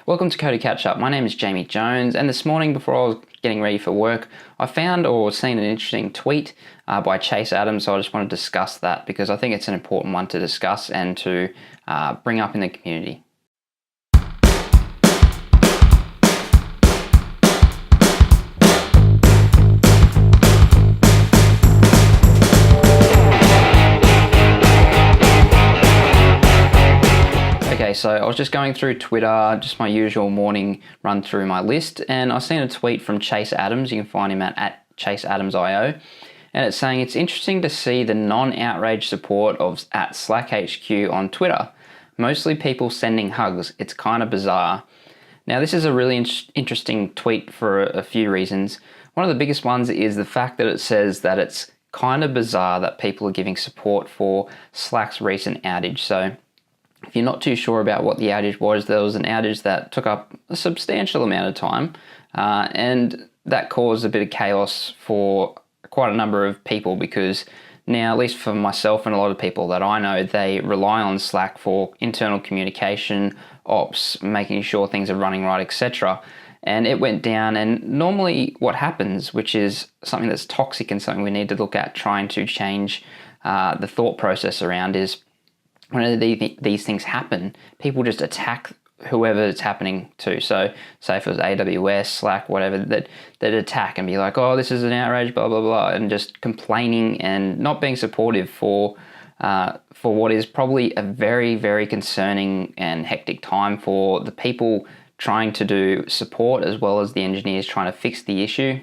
Welcome to Cody Catch Up. My name is Jamie Jones, and this morning before I was getting ready for work, I found or seen an interesting tweet by Chase Adams, so I just want to discuss that because I think it's an important one to discuss and to bring up in the community. Okay, so I was just going through Twitter, just my usual morning run through my list, and I seen a tweet from Chase Adams. You can find him at ChaseAdamsIO, and it's saying it's interesting to see the non-outrage support of at SlackHQ on Twitter. Mostly people sending hugs. It's kind of bizarre. Now, this is a really interesting tweet for a few reasons. One of the biggest ones is the fact that it says that it's kind of bizarre that people are giving support for Slack's recent outage. So if you're not too sure about what the outage was, there was an outage that took up a substantial amount of time and that caused a bit of chaos for quite a number of people because now, at least for myself and a lot of people that I know, they rely on Slack for internal communication, ops, making sure things are running right, etc. And it went down, and normally what happens, which is something that's toxic and something we need to look at trying to change the thought process around, is when these things happen, people just attack whoever it's happening to. So say if it was AWS, Slack, whatever, that attack and be like, oh, this is an outrage, blah, blah, blah, and just complaining and not being supportive for what is probably a very, very concerning and hectic time for the people trying to do support as well as the engineers trying to fix the issue.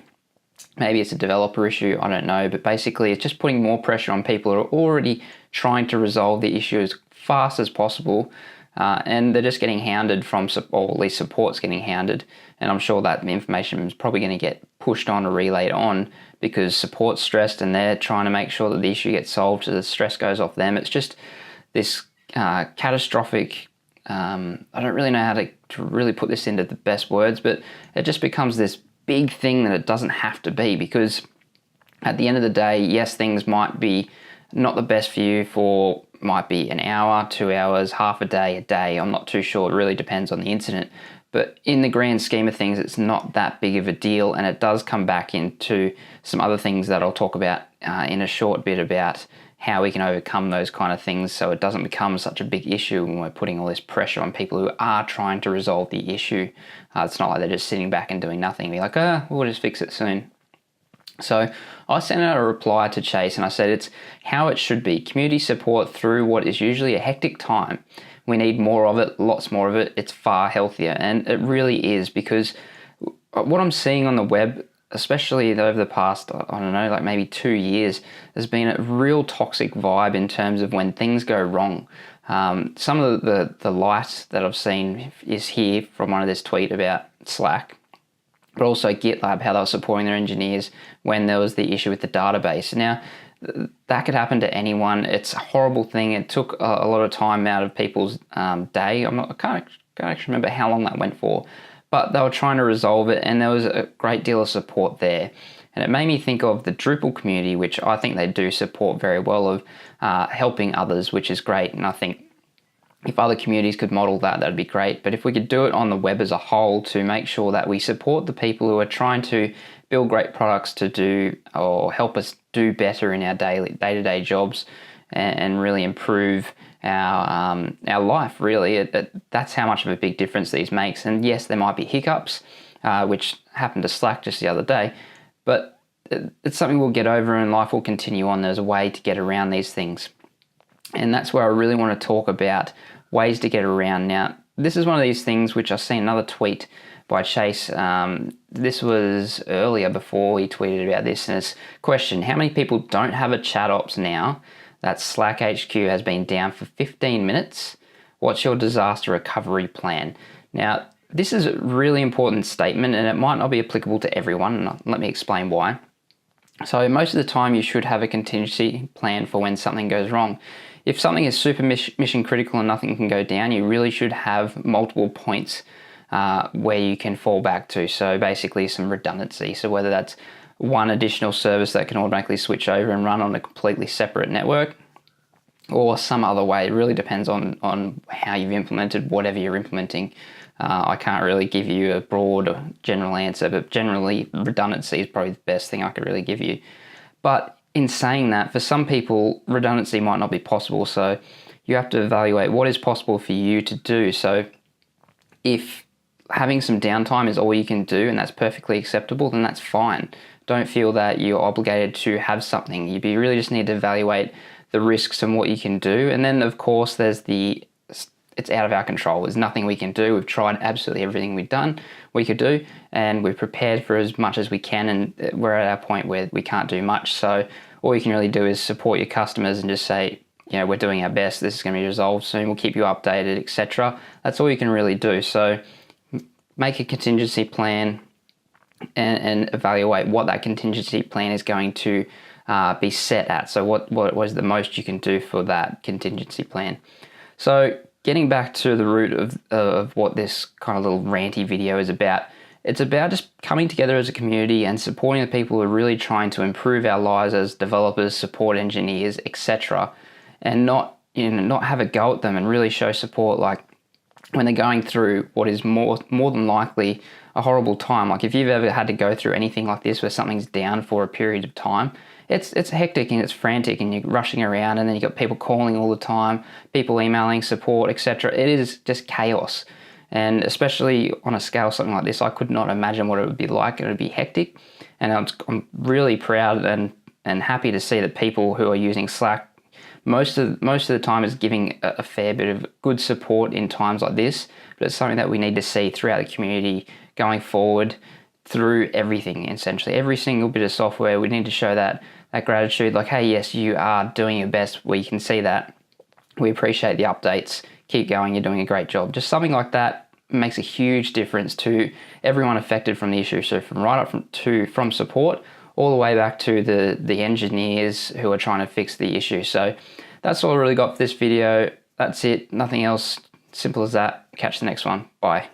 Maybe it's a developer issue, I don't know, but basically it's just putting more pressure on people who are already trying to resolve the issue as fast as possible, and they're just getting hounded from, or at least support's getting hounded, and I'm sure that the information is probably going to get pushed on or relayed on because support's stressed and they're trying to make sure that the issue gets solved so the stress goes off them. It's just this catastrophic, I don't really know how to really put this into the best words, but it just becomes this big thing that it doesn't have to be, because at the end of the day, yes, things might be not the best for you for might be an hour, 2 hours, half a day, I'm not too sure. It really depends on the incident. But in the grand scheme of things, it's not that big of a deal, and it does come back into some other things that I'll talk about in a short bit about how we can overcome those kind of things so it doesn't become such a big issue when we're putting all this pressure on people who are trying to resolve the issue. It's not like they're just sitting back and doing nothing and be like, we'll just fix it soon. So I sent out a reply to Chase and I said it's how it should be. Community support through what is usually a hectic time. We need more of it, lots more of it. It's far healthier, and it really is, because what I'm seeing on the web, especially over the past, I don't know, like maybe 2 years, there's been a real toxic vibe in terms of when things go wrong. Some of the light that I've seen is here from one of this tweet about Slack, but also GitLab, how they were supporting their engineers when there was the issue with the database. Now, that could happen to anyone. It's a horrible thing. It took a lot of time out of people's day. I can't actually remember how long that went for, but they were trying to resolve it, and there was a great deal of support there. And it made me think of the Drupal community, which I think they do support very well, of helping others, which is great. And I think if other communities could model that, that'd be great. But if we could do it on the web as a whole to make sure that we support the people who are trying to build great products to do or help us do better in our day-to-day jobs and really improve our life, really, that's how much of a big difference these makes. And yes, there might be hiccups, which happened to Slack just the other day, but it's something we'll get over and life will continue on. There's a way to get around these things. And that's where I really want to talk about ways to get around. Now, this is one of these things which I've seen another tweet by Chase. This was earlier before he tweeted about this, and it's question: how many people don't have a chat ops now that Slack HQ has been down for 15 minutes? What's your disaster recovery plan? Now, this is a really important statement, and it might not be applicable to everyone, and let me explain why. So most of the time you should have a contingency plan for when something goes wrong. If something is super mission critical and nothing can go down, you really should have multiple points where you can fall back to. So basically some redundancy. So whether that's one additional service that can automatically switch over and run on a completely separate network, or some other way. It really depends on how you've implemented whatever you're implementing. I can't really give you a broad or general answer, but generally redundancy is probably the best thing I could really give you. But in saying that, for some people, redundancy might not be possible, so you have to evaluate what is possible for you to do. So if having some downtime is all you can do and that's perfectly acceptable, then that's fine. Don't feel that you're obligated to have something. You really just need to evaluate the risks and what you can do. And then, of course, there's it's out of our control. There's nothing we can do. We've tried absolutely everything we could do, and we've prepared for as much as we can, and we're at our point where we can't do much. So all you can really do is support your customers and just say, we're doing our best. This is going to be resolved soon. We'll keep you updated, etc. That's all you can really do. So make a contingency plan and evaluate what that contingency plan is going to be set at. So what was the most you can do for that contingency plan. So getting back to the root of what this kind of little ranty video is about, it's about just coming together as a community and supporting the people who are really trying to improve our lives as developers, support engineers, etc. And not have a go at them, and really show support, like when they're going through what is more than likely a horrible time. Like if you've ever had to go through anything like this where something's down for a period of time, it's hectic and it's frantic and you're rushing around, and then you've got people calling all the time, people emailing support, etc. It is just chaos. And especially on a scale something like this, I could not imagine what it would be like. It would be hectic. And I'm really proud and happy to see that people who are using Slack most of the time is giving a fair bit of good support in times like this. But it's something that we need to see throughout the community going forward, through everything, essentially. Every single bit of software, we need to show that gratitude, like, hey, yes, you are doing your best. We can see that. We appreciate the updates. Keep going. You're doing a great job. Just something like that makes a huge difference to everyone affected from the issue. So from support all the way back to the engineers who are trying to fix the issue. So that's all I really got for this video. That's it. Nothing else. Simple as that. Catch the next one. Bye.